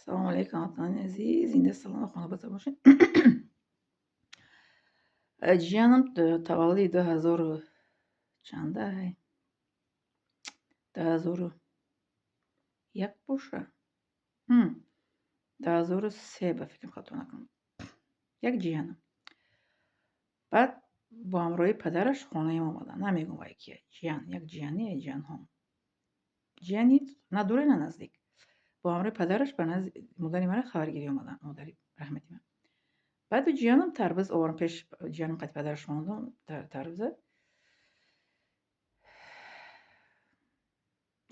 سلام علیکم وطن عزیز. این سلام خانواده باشین. جیانم تولد 2000 چنده های 2001 باشه. 2003 به فکر خاطر نکنم. یک جیانم بعد با همراهی پدرش خانه ما اومدن. نمیگم وای کیه جیان، یک جیانی جیان هم جیانی نه دوره نه نزدیک. با همراه پدرش به مادری من خبرگیری اومدن، مادری رحمتی من. بعد جیانم تربز آورم پیش جیانم قد پدرش ماندم تربزه.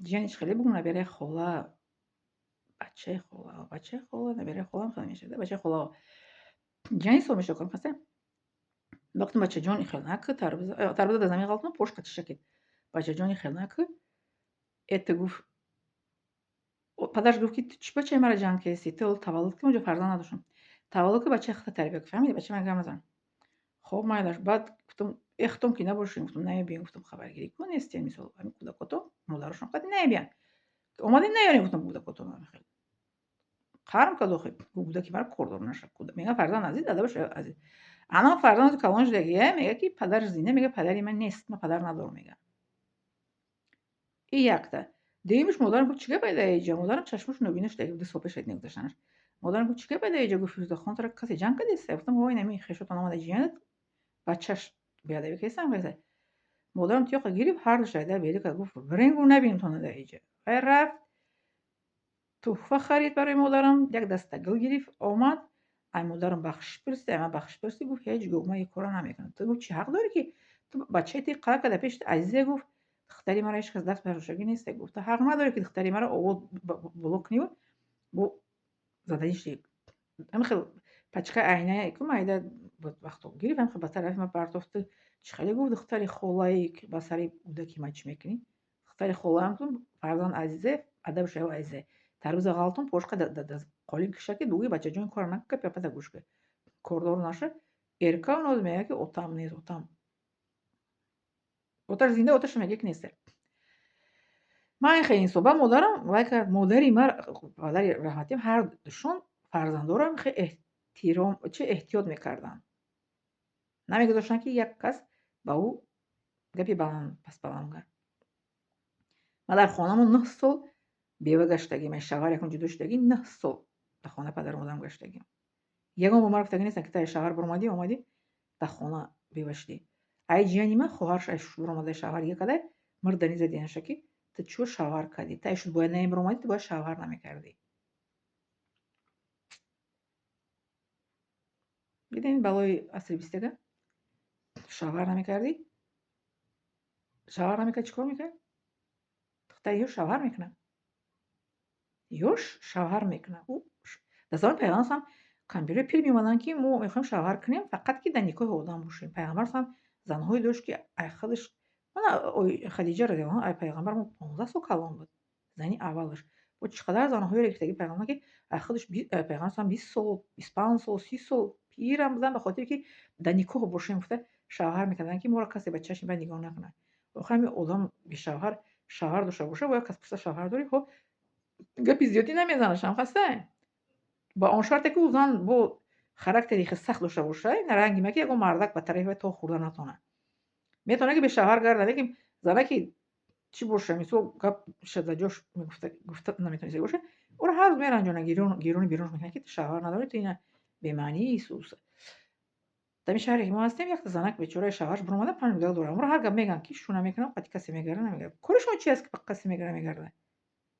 جیانش خیلی بگم نبیره خولا بچه خولا نبیره خولا هم خیلی میشه بچه خولا جیانی سو میشه کنم خسته وقتی بچه جانی خیلی نکه تربزه در زمین غلط پشت کتش شکید بچه جانی خیلی نکه ات گفت پدرش گفت که چی بچه مرا جان کسی تو تولد که اونجا فرزند نداشتم تولد که بچه خیلی تربیت که فهمیدی بچه من گم نزن خب مایلش بعد گفتم اختم که نباشیم گفتم نه بیان گفتم خبرگیری کن استین میسال همین کودکاتو مادرشون قد نه بیان اومدین نیارین گفتم کودکاتو نمیخواد قرم که داخل کودکی برای کردور نشه میگه فرزند عزیز داده باشه عزیز انا فرزند کلانج دیگه میگه که پدر زینه میگه پدری من نیست من پدر ندارم میگه این یکتا دیمش مادرم گفت چیکار پیدا اینجا مادرم چشمش نبینش دیگه بود صبح شد نگذاشتنش مادرم گفت چیکار پیدا اینجا گفت فیروزه خان تو کسی جنگ کردی گفتم وای نمی خشوت اومده جیانت بچهش بیادبی کیسم گفت مادرم تیاق گیری هر دو شایده بیادی که گفت برنگو نبینم تو نده اینجا رفت تحفه خرید برای مادرم یک دسته گل گرفت آمد ای مادرم بخش پرسید من بخش پرسید گفت هیچ گفت من این کارا نمیکنم تو گفت چی حق داری که تو بچه تی قلق کده پیش عزیزه گفت دختری مرا هیچ کس دست برشگی نیست گفت حق نداری که دختری مرا آورد بلوک نیو بو زدنش هم خیلی پچکه عینه که مایده وقت گرفت هم خیلی با طرف من پرتافت چه خیلی گفت دختری خولایی که با سری بوده که ماچ میکنی دختری خولا هم فرزان عزیزه ادب شو عزیزه تربیز غلطون پشت قالین کشکی دوگی بچه جون کار نکه پیپتا گوشکه کوردور نشه ارکا نوز میگه که اوتام نیست اوتر زنده اوتش میگه که نیست من خیلی صبح مادرم وای کرد مادری مر مادری رحمتیم هر دوشون فرزندورم خیلی احترام چه احتیاط میکردن نمیگذاشتن که یک کس با او گپی پس بلند کرد ما در خانه‌مون 9 سال بیوه گشتگیم من شوهر یکم جدا شدگی 9 سال در خانه پدر مادرم گشتگیم یگان با ما رفتگی نیستن که تا شوهر اومدی در خانه بیوشتی ای جیانی من خواهرش ای شور اومده شوهر یک کده مردنی زدی شکی تو چو شوهر کردی تا ایشون باید نیم اومدی تو باید شوهر نمیکردی دیدین بالای اصل بیستگه شوهر نمیکردی شوهر نمیکرد چیکار میکرد دختر یو شوهر میکنه یوش شوهر میکنه او در زمان پیغمبر هم کمبیره پیر میمانن که ما میخوایم شوهر کنیم فقط که در نکاح آدم باشیم پیغمبر هم زنهایی داشت که ای خودش من خدیجه رضی الله عنها ای پیغمبر ما 15 سال کلام بود زنی اولش و چقدر زنهایی ریختگی پیغمبر که ای خودش پیغمبر هم 20 سال 25 سال 30 سال پیرم بودن به خاطر که در نکاح باشیم گفته شوهر میکردن که ما را کسی بچه‌ش به نگاه نکنه آخه آدم به شوهر داشته باشه باید کس پس شوهر داری خب گپی زیادی نمیزنشم خسته با آن شرطی که او زن با خراکتری خیلی سخت داشته باشه نه رنگی مگه یکو مردک به طرف تو خورده نتونه میتونه که به شوهر گرده که زنه که چی باشه میسو گپ شده جاش گفته نمیتونه باشه او هر روز میرن جون گیرون بیرون میکنه که شوهر نداره تو اینا به معنی سوس در شهری که ما هستیم یک زنک بیچاره شوهرش برامده 5 میلیون دلار اون هر گپ میگن که شونه میکنه بعد کسی میگره نمیگره کارشون چی است که کسی میگره میگرده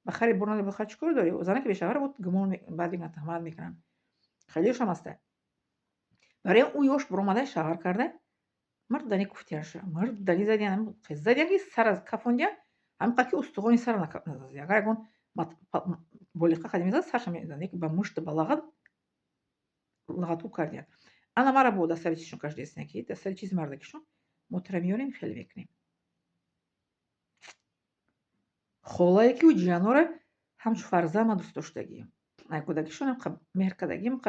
بخری برنده بخیر چیکار داری زنه که به شوهر بود گمون بعد میگن تهمت میکنن خیلیش هم هسته برای اون یوش برامده شوهر کرده مرد دنی گفتیش مرد دنی زدی هم زدی که سر از کفوندیا هم قاکی استخوانی سر نزدی اگر اون بولیقه قدیمی زد سرش میزنی که با مشت بلاغت لغتو کردی انا مرا بود سر چیشون کاش دیس نکی سر چیز مردکشون محترمیونیم خیلی میکنیم خولایی که و جانوره همچون فرزه ما دوست داشتگیم کودکیشون هم مهر کردگیم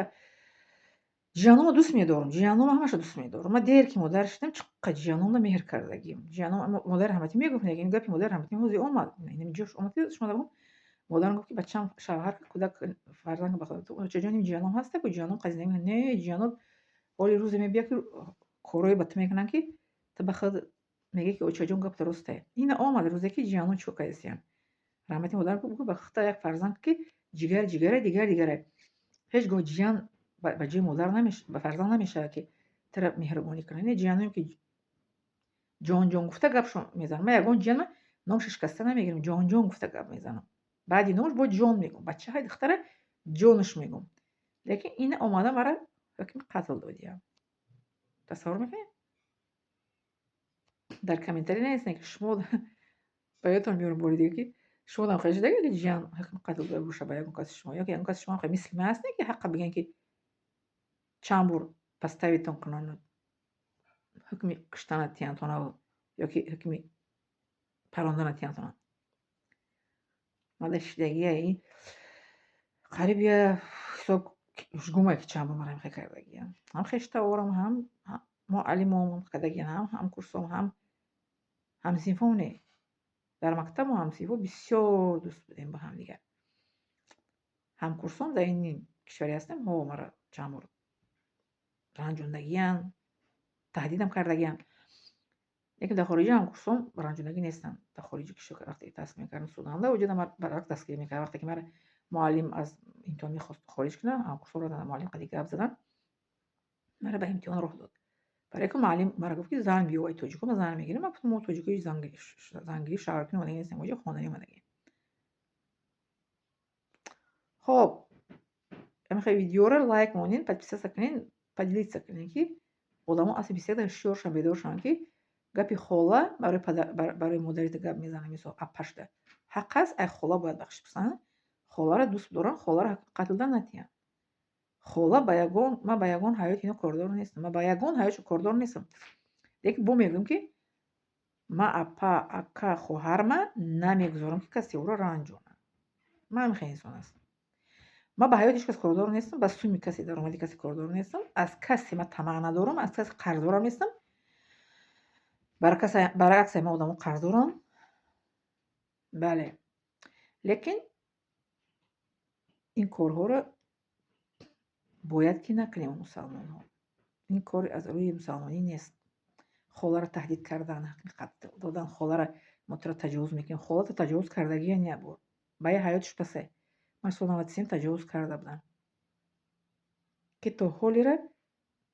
جانومو دوست می‌دارم جانومو همش دوست می‌دارم ما دیر که مادر شدم چقدر جانومو مهر کردگیم جانوم مادر همتی میگفت این گپی مادر همتی موزی اومد اینم جوش اومد شما مادرم گفت که بچه‌م شوهر کودک فرزند بخواد تو چه جونیم جیانم هسته کو جیانم قضیه نمیگه نه جیانم ولی روز میبیا که کارهای بد میکنن که تو بخواد میگه که اوچه جون گپ درسته این آمد روزی که جیانم چو کایسیان رحمت مادر کو بخاطر یک فرزند که جگر دیگره هیچ گاه جیان به جای مادر نمیشه به فرزند نمیشه که طرف مهربانی کنه نه جیانم که جان گفته گپشو میزنم من یگان جیان نامش شکسته نمیگیرم جان گفته گپ میزنم بعدی نوش با جان میگم بچه های دختره جانش میگم لیکن این آماده مرا حکم قتل دادیم تصور میکنید در کامنتری نیستن که شما باید میارم بوری دیگه که شما هم خیلی دیگه که جان حکم قتل داده باشه باید کسی شما یا که اون کسی شما خیلی مثل من هستن که حق بگن که چند بار پستویتون کنن حکم کشتن تیانتون یا که حکم پراندن تیانتون معلش دیگه قریب یه حساب جگومه که چند بار مرا کردگی هم خشته آورم هم معلمم کردگی هم کورسم هم سیمفونی در مکتب و هم سیمفو بسیار دوست بودیم با هم دیگر هم کورسم در این کشوری هستم ها مرا چند بار رنجوندگی تهدیدم کردگی لیکن در خارج هم کورسم رنجوندگی نیستن در خارج کشور وقتی تحصیل میکردم سودان در وجود من برعکس دستگیری میکرد وقتی که مرا معلم از امتحان میخواست خارج کنه هم کورسم رو معلم قدی گپ زدن مرا به امتحان راه داد برای که معلم مرا گفت که زن بیاوی توجیکو ما زن میگیریم ما گفتم ما توجیکوی زنگیری شهرکنی اومدگی نیستیم وجه خواندنی اومدگی خب میخوای ویدیو رو لایک مونین подписаться کنین поделиться کنین که آدما اصلا بسیار شور شدن بیدار شدن که گپی خولا برای مادریت گپ میزنه میسو اپشته حق است ای خولا باید بخش بسن خولا رو دوست دارن خولا رو قتل دادن نتیان خولا با یگان ما با یگان حیات اینو کاردار نیستم ما با یگان حیاتشو کاردار نیستم لیکن بو میگم که ما اپا اکا خواهرم نمیگذارم که کسی او را رنجونه من خیلی انسان هستم ما به حیات هیچ کس کاردار نیستم به سوی کسی درآمدی کسی کاردار نیستم از کسی ما طمع ندارم از کسی قرضدارم نیستم برعکس ما آدما قرضدارم بله لیکن این کارها رو باید که نکنیم مسلمان ها این کار از روی مسلمانی نیست خولا رو تهدید کردن حقیقت دادن خولا رو ما تو رو تجاوز میکنیم خولا تو تجاوز کردگی نبود با حیاتش پسه من سال 93 تجاوز کرده بودم که تا حالی را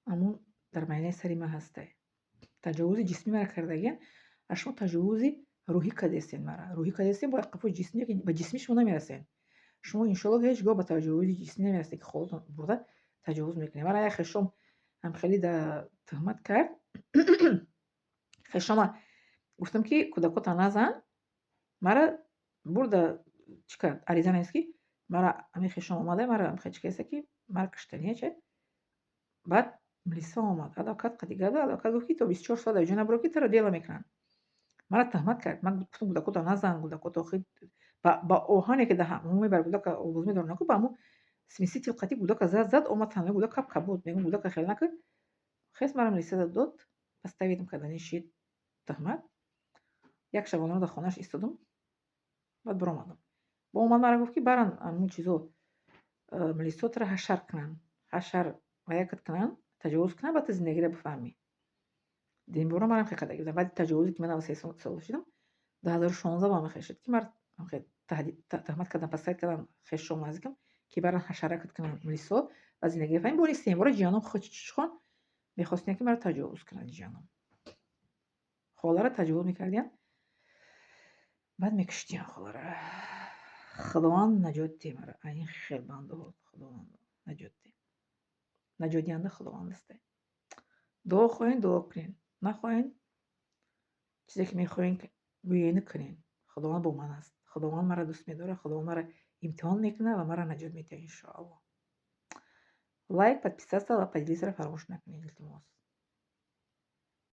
همون در معنی سری ما هسته تجاوز جسمی مرا کردگی شما تجاوز روحی کردین مرا روحی کردین با قفو جسمی که به جسمی شما نمیرسین شما انشالله هیچ گاه به تجاوز جسمی نمیرسید که خودتون برده تجاوز میکنید مرا خشم هم خیلی در تهمت کرد خشم گفتم که کودکات نزن مرا برده چیکار عریضه نیست که مرا همین خشم اومده مرا هم خیلی کسی که مرا کشتنیه چه بعد ملیسا اومد адвокат دیگه адвокат گفت که تو 24 ساعت اینجا نبرو که تو رو دیلا میکنن مرا تهمت کرد من گفتم کودکات نزن کودکات خیلی با اوهانی که ده عمومی بر کودک آویزون میدارن که با مو سمیسی تلقتی کودک زد اومد تنها کودک کپ کبود میگم کودک خیلی نکرد خیس مرا ملیسا داد پس دویدم کردنی شید تهمت یک شبانه در خانهش ایستادم بعد برآمدم با اومد مرا گفت که برن همون چیزو ملیسا رو حشر کنن حشر غیرت کنن تجاوز کنن بعد زندگی رو بفهمی دین برو مرا خیلی قدر بعد تجاوزی که من از 3 سال شدم 2016 با من خشید که مرا خیلی تهمت کردن پس کردن خش شما نزدیکم که برن حشرکت کنن ملیسا و زندگی فهمی بولی سیم برو جانم خودشون میخواستن که مرا تجاوز کنن جانم خاله را تجاوز میکردین بعد میکشتین خاله را خداوند نجات ده مرا این خیلی بنده بود خداوند نجات ده نجات دهنده خداوند است دعا خواهین دعا کنین نخواهین چیزی که میخواین گویینه کنین خداوند با من است خداوند مرا دوست میداره خداوند مرا امتحان میکنه و مرا نجات میده انشاءالله лайк подписаться و поделиться فراموش نکنین التماس